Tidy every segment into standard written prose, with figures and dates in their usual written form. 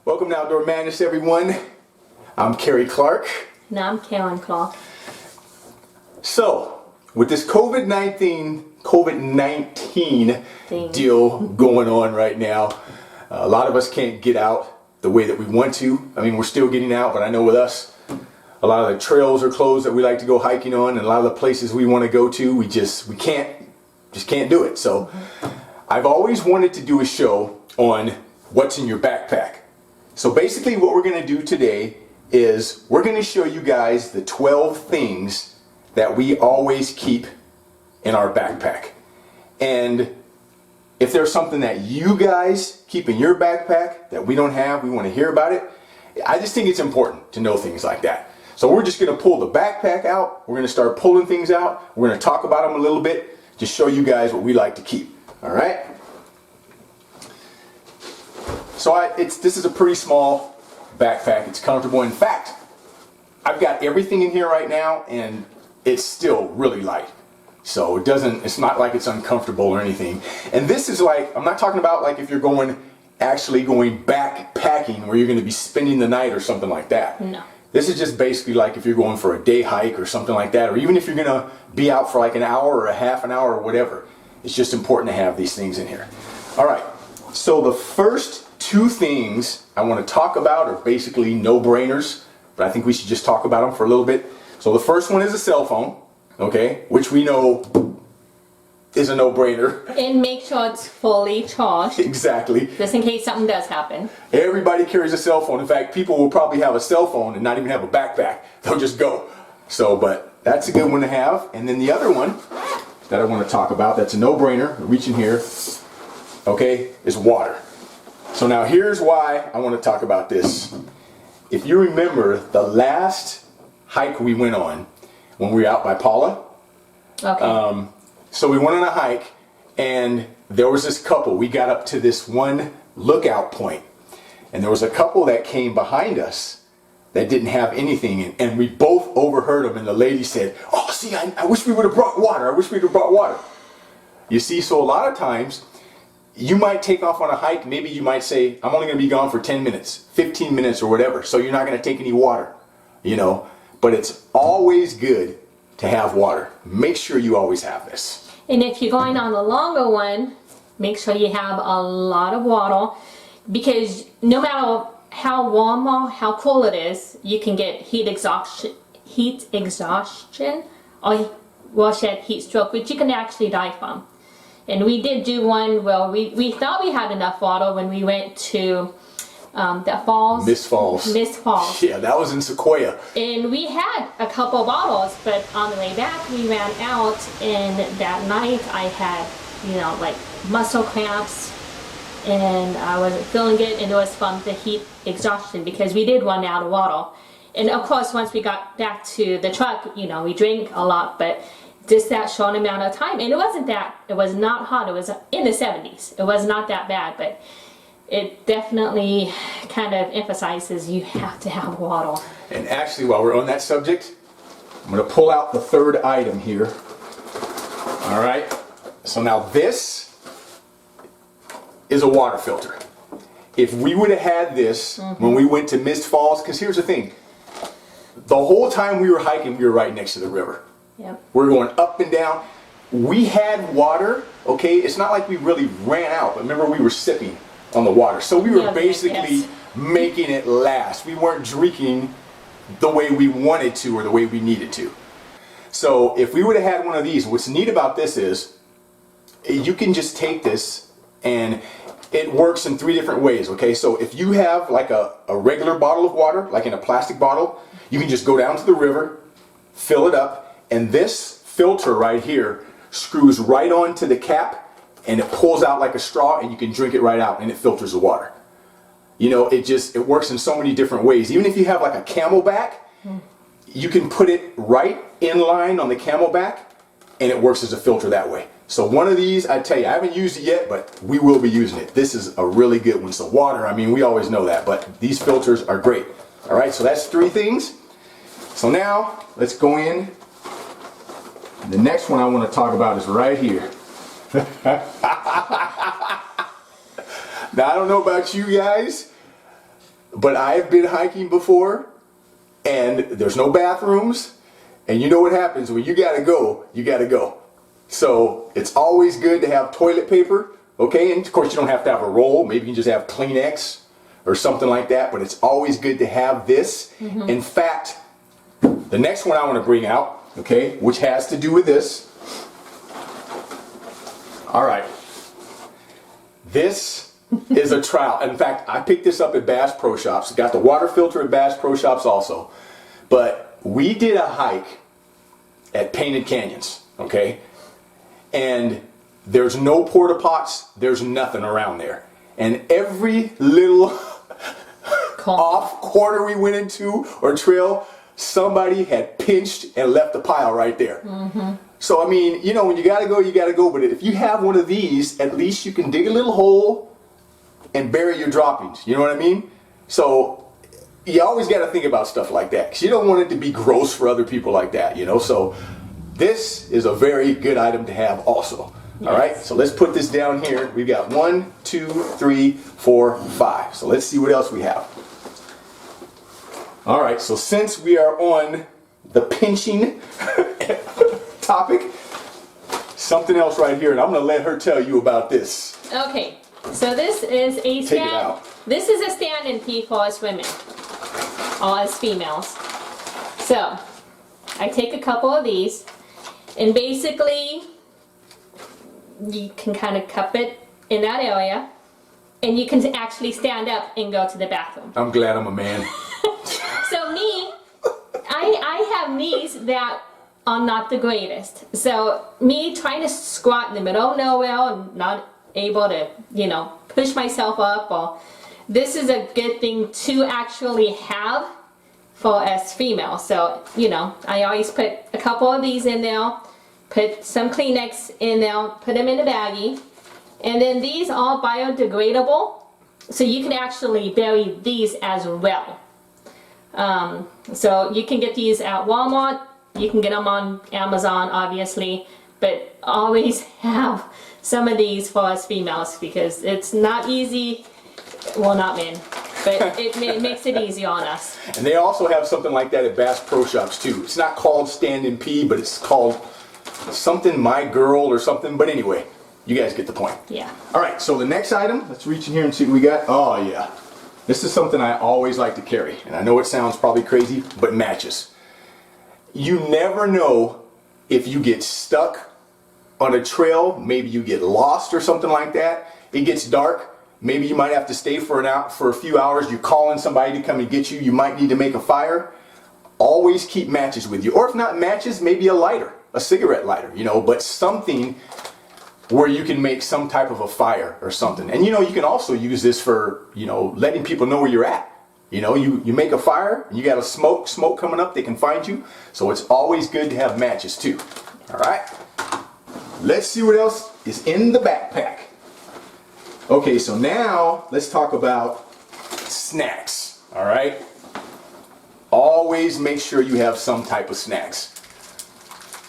Welcome to Outdoor Madness, everyone. I'm Kerry Clark. And I'm Karen Clark. So, with this COVID-19 deal going on right now, a lot of us can't get out the way that we want to. I mean, we're still getting out, but I know with us, a lot of the trails are closed that we like to go hiking on, and a lot of the places we want to go to, we can't do it. So, I've always wanted to do a show on what's in your backpack. So basically what we're going to do today is we're going to show you guys the 12 things that we always keep in our backpack. And if there's something that you guys keep in your backpack that we don't have, we want to hear about it. I just think it's important to know things like that. So we're just going to pull the backpack out. We're going to start pulling things out. We're going to talk about them a little bit, just show you guys what we like to keep. All right? So this is a pretty small backpack. It's comfortable. In fact, I've got everything in here right now, and it's still really light. So it's not like it's uncomfortable or anything. And this is like, I'm not talking about like if you're actually going backpacking where you're going to be spending the night or something like that. No. This is just basically like if you're going for a day hike or something like that, or even if you're going to be out for like an hour or a half an hour or whatever. It's just important to have these things in here. All right. So the first two things I want to talk about are basically no-brainers, but I think we should just talk about them for a little bit. So the first one is a cell phone, okay, which we know is a no-brainer. And make sure it's fully charged. Exactly. Just in case something does happen. Everybody carries a cell phone. In fact, people will probably have a cell phone and not even have a backpack. They'll just go. So, but that's a good one to have. And then the other one that I want to talk about, that's a no-brainer, reach in here, okay, is water. So now here's why I want to talk about this. If you remember the last hike we went on when we were out by Paula. Okay. So we went on a hike and there was this couple. We got up to this one lookout point and there was a couple that came behind us that didn't have anything, and we both overheard them, and the lady said, "Oh, see, I wish we would have brought water. I wish we'd have brought water." You see, so a lot of times you might take off on a hike. Maybe you might say, I'm only going to be gone for 10 minutes, 15 minutes or whatever. So you're not going to take any water, you know. But it's always good to have water. Make sure you always have this. And if you're going on a longer one, make sure you have a lot of water, because no matter how warm or how cool it is, you can get heat exhaustion, or heat stroke, which you can actually die from. And we did do one where we thought we had enough water when we went to the falls. Mist Falls. Mist Falls. Yeah, that was in Sequoia. And we had a couple bottles, but on the way back we ran out, and that night I had, like muscle cramps, and I wasn't feeling good, and it was from the heat exhaustion because we did run out of water. And of course, once we got back to the truck, we drank a lot, but just that short amount of time. And it was not hot. It was in the 70s. It was not that bad, but it definitely kind of emphasizes you have to have water. And actually, while we're on that subject, I'm going to pull out the third item here. All right. So now this is a water filter. If we would have had this when we went to Mist Falls, because here's the thing. The whole time we were hiking, we were right next to the river. Yep. We're going up and down. We had water, okay? It's not like we really ran out, but remember we were sipping on the water. So we were basically making it last. We weren't drinking the way we wanted to or the way we needed to. So if we would have had one of these, what's neat about this is you can just take this and it works in 3 different ways, okay? So if you have like a regular bottle of water, like in a plastic bottle, you can just go down to the river, fill it up, and this filter right here screws right onto the cap, and it pulls out like a straw, and you can drink it right out, and it filters the water. It works in so many different ways. Even if you have like a Camelback, you can put it right in line on the Camelback, and it works as a filter that way. So one of these, I tell you, I haven't used it yet, but we will be using it. This is a really good one. So water, I mean, we always know that, but these filters are great. All right, so that's 3 things. So now let's go in. The next one I want to talk about is right here. Now, I don't know about you guys, but I've been hiking before and there's no bathrooms, and you know what happens when you gotta go, you gotta go. So it's always good to have toilet paper, okay? And of course you don't have to have a roll, maybe you can just have Kleenex or something like that, but it's always good to have this. In fact, the next one I want to bring out, okay, which has to do with this. All right. This is a trial. In fact, I picked this up at Bass Pro Shops. Got the water filter at Bass Pro Shops also. But we did a hike at Painted Canyons, okay? And there's no porta pots, there's nothing around there. And every little off corner we went into or trail, somebody had pinched and left a pile right there. So I mean, you know, when you gotta go, you gotta go. But if you have one of these, at least you can dig a little hole and bury your droppings. You know what I mean? So you always got to think about stuff like that, because you don't want it to be gross for other people like that, you know. So this is a very good item to have also. All right, so let's put this down here. We've got 1, 2, 3, 4, 5. So let's see what else we have. All right, so since we are on the pinching topic, something else right here, and I'm going to let her tell you about this. Okay, so this is a stand. Take it out. This is a stand-in pee for us women, or us females. So I take a couple of these, and basically you can kind of cup it in that area, and you can actually stand up and go to the bathroom. I'm glad I'm a man. So me, I have knees that are not the greatest. So me trying to squat in the middle of nowhere and not able to, you know, push myself up, or this is a good thing to actually have for us females. So, you know, I always put a couple of these in there, put some Kleenex in there, put them in the baggie, and then these are biodegradable, so you can actually bury these as well. So you can get these at Walmart, you can get them on Amazon obviously, but always have some of these for us females, because it's not easy, well, not men, but it makes it easy on us. And they also have something like that at Bass Pro Shops too. It's not called stand-in pee, but it's called something My Girl or something, but anyway, you guys get the point. Yeah. All right, so the next item, let's reach in here and see what we got. Oh yeah, this is something I always like to carry, and I know it sounds probably crazy, but matches. You never know if you get stuck on a trail, maybe you get lost or something like that. It gets dark, maybe you might have to stay for a few hours. You're calling somebody to come and get you. You might need to make a fire. Always keep matches with you, or if not matches, maybe a lighter, a cigarette lighter, you know, but something where you can make some type of a fire or something. And you know, you can also use this for, you know, letting people know where you're at. You know, you make a fire, and you got a smoke coming up, they can find you. So it's always good to have matches too. All right, let's see what else is in the backpack. Okay, so now let's talk about snacks. All right, always make sure you have some type of snacks.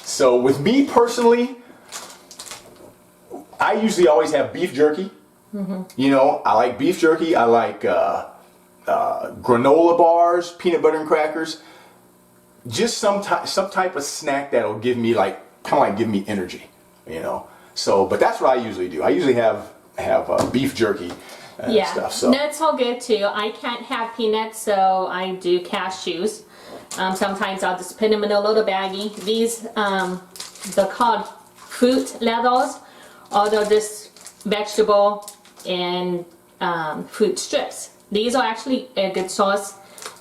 So with me personally, I usually always have beef jerky. You know, I like beef jerky. I like granola bars, peanut butter and crackers. Just some type of snack that'll give me give me energy. You know. So, but that's what I usually do. I usually have beef jerky and stuff. So nuts are good too. I can't have peanuts, so I do cashews. Sometimes I'll just put them in a little baggie. These they're called fruit leathers, or they're just vegetable and fruit strips. These are actually a good source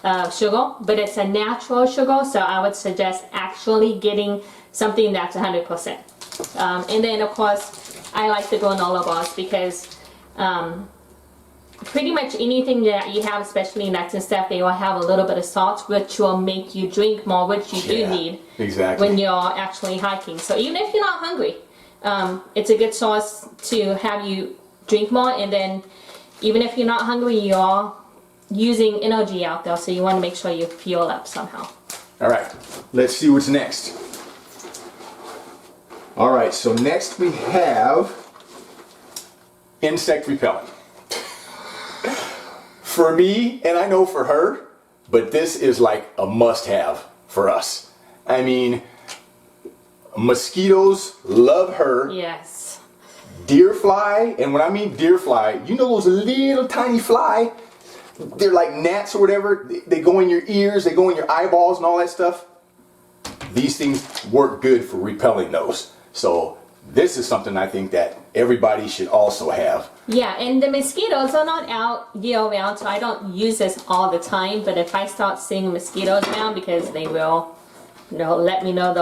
of sugar, but it's a natural sugar, so I would suggest actually getting something that's 100%. And then of course I like the granola bars, because pretty much anything that you have, especially nuts and stuff, they will have a little bit of salt, which will make you drink more, which you do need when you're actually hiking. So even if you're not hungry, it's a good source to have you drink more. And then even if you're not hungry, you're using energy out there, so you want to make sure you fuel up somehow. All right, let's see what's next. All right, so next we have insect repellent. for me, and I know for her, but this is like a must-have for us. I mean, mosquitoes love her. Yes. Deer fly, and when I mean deer fly, you know those little tiny fly? They're like gnats or whatever. They go in your ears, they go in your eyeballs and all that stuff. These things work good for repelling those. So this is something I think that everybody should also have. Yeah, and the mosquitoes are not out year round, so I don't use this all the time. But if I start seeing mosquitoes around, because they will, let me know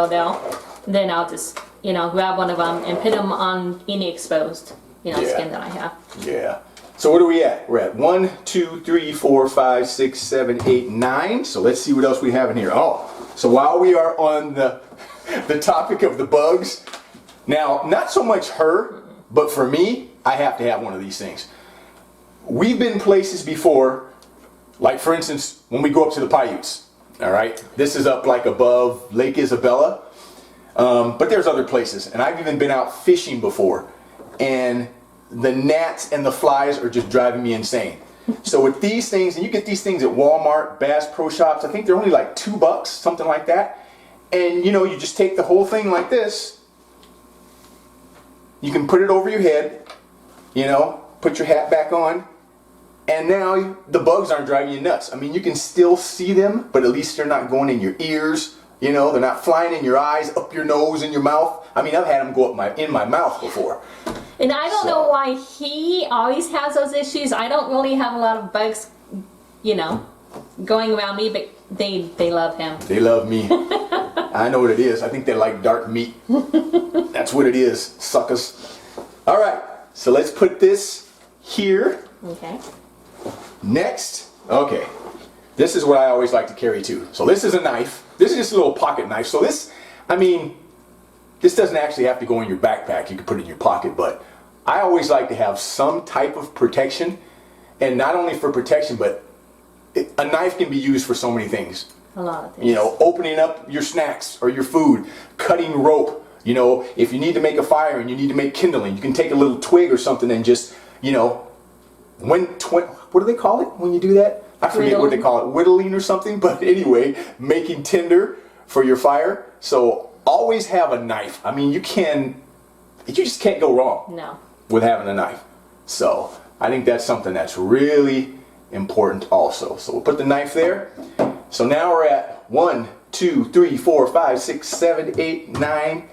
then I'll just, grab one of them and put them on any exposed, skin that I have. Yeah. So what are we at? We're at 1, 2, 3, 4, 5, 6, 7, 8, 9. So let's see what else we have in here. Oh, so while we are on the topic of the bugs, now not so much her, but for me, I have to have one of these things. We've been places before, like for instance, when we go up to the Paiutes. All right, this is up like above Lake Isabella, but there's other places, and I've even been out fishing before, and the gnats and the flies are just driving me insane. So with these things, and you get these things at Walmart, Bass Pro Shops, I think they're only like $2, something like that. And you just take the whole thing like this. You can put it over your head, put your hat back on, and now the bugs aren't driving you nuts. I mean, you can still see them, but at least they're not going in your ears. They're not flying in your eyes, up your nose, in your mouth. I mean, I've had them go up in my mouth before. And I don't know why he always has those issues. I don't really have a lot of bugs, going around me, but they love him. They love me. I know what it is. I think they like dark meat. That's what it is, suckers. All right, so let's put this here. Okay. Next, okay. This is what I always like to carry too. So this is a knife. This is just a little pocket knife. So this doesn't actually have to go in your backpack. You can put it in your pocket, but I always like to have some type of protection, and not only for protection, but a knife can be used for so many things. A lot of things. Opening up your snacks or your food, cutting rope. If you need to make a fire and you need to make kindling, you can take a little twig or something and just, what do they call it when you do that? I forget what they call it, whittling or something. But anyway, making tinder for your fire. So always have a knife. I mean, you just can't go wrong with having a knife. So I think that's something that's really important also. So we'll put the knife there. So now we're at 1, 2, 3, 4, 5, 6, 7, 8, 9,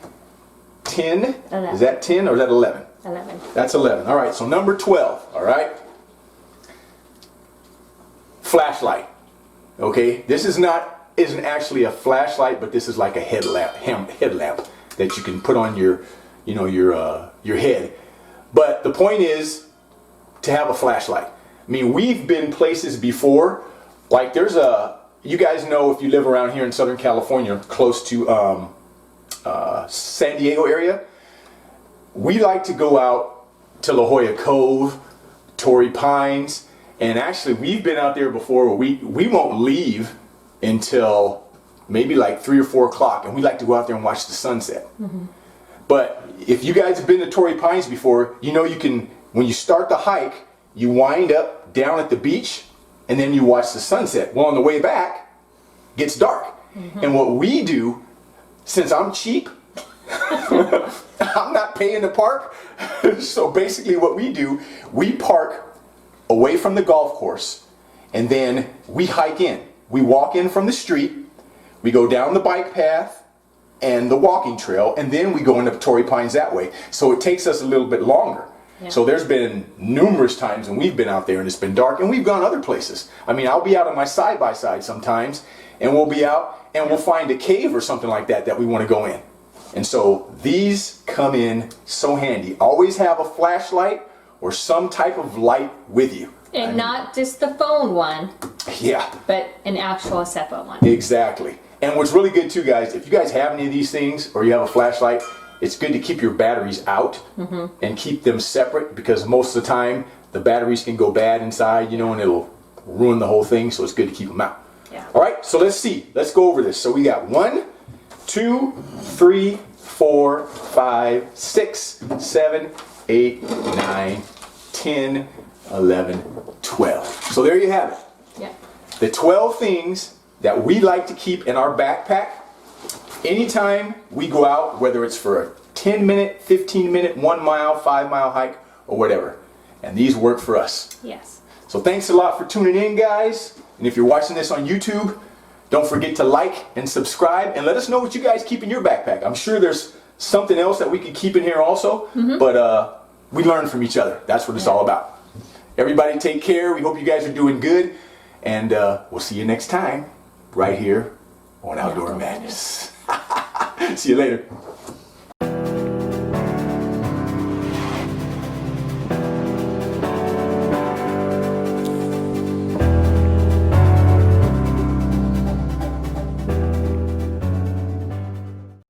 10. 11. Is that 10 or is that 11? 11. That's 11. All right, so number 12, all right? Flashlight. Okay, this isn't actually a flashlight, but this is like a headlamp that you can put on your head. But the point is to have a flashlight. I mean, we've been places before, like you guys know, if you live around here in Southern California, close to San Diego area, we like to go out to La Jolla Cove, Torrey Pines, and actually we've been out there before where we won't leave until maybe like 3 or 4 o'clock, and we like to go out there and watch the sunset. Mm-hmm. But if you guys have been to Torrey Pines before, you can, when you start the hike, you wind up down at the beach and then you watch the sunset. Well, on the way back, it gets dark. Mm-hmm. And what we do, since I'm cheap, I'm not paying to park. So basically what we do, we park away from the golf course and then we hike in. We walk in from the street, we go down the bike path and the walking trail, and then we go into Torrey Pines that way. So it takes us a little bit longer. Yeah. So there's been numerous times when we've been out there and it's been dark, and we've gone other places. I mean, I'll be out on my side-by-side sometimes, and we'll be out and we'll find a cave or something like that we want to go in. And so these come in so handy. Always have a flashlight or some type of light with you. And not just the phone one. Yeah. But an actual separate one. Exactly. And what's really good too, guys, if you guys have any of these things or you have a flashlight, it's good to keep your batteries out and keep them separate, because most of the time the batteries can go bad inside, and it'll ruin the whole thing. So it's good to keep them out. Yeah. All right, so let's see. Let's go over this. So we got 1, 2, 3, 4, 5, 6, 7, 8, 9, 10, 11, 12. So there you have it. Yeah. The 12 things that we like to keep in our backpack anytime we go out, whether it's for a 10-minute, 15-minute, 1 mile, 5 mile hike, or whatever. And these work for us. Yes. So thanks a lot for tuning in, guys. And if you're watching this on YouTube, don't forget to like and subscribe and let us know what you guys keep in your backpack. I'm sure there's something else that we could keep in here also, but we learn from each other. That's what it's all about. Everybody take care. We hope you guys are doing good. And we'll see you next time right here on Outdoor Madness. See you later.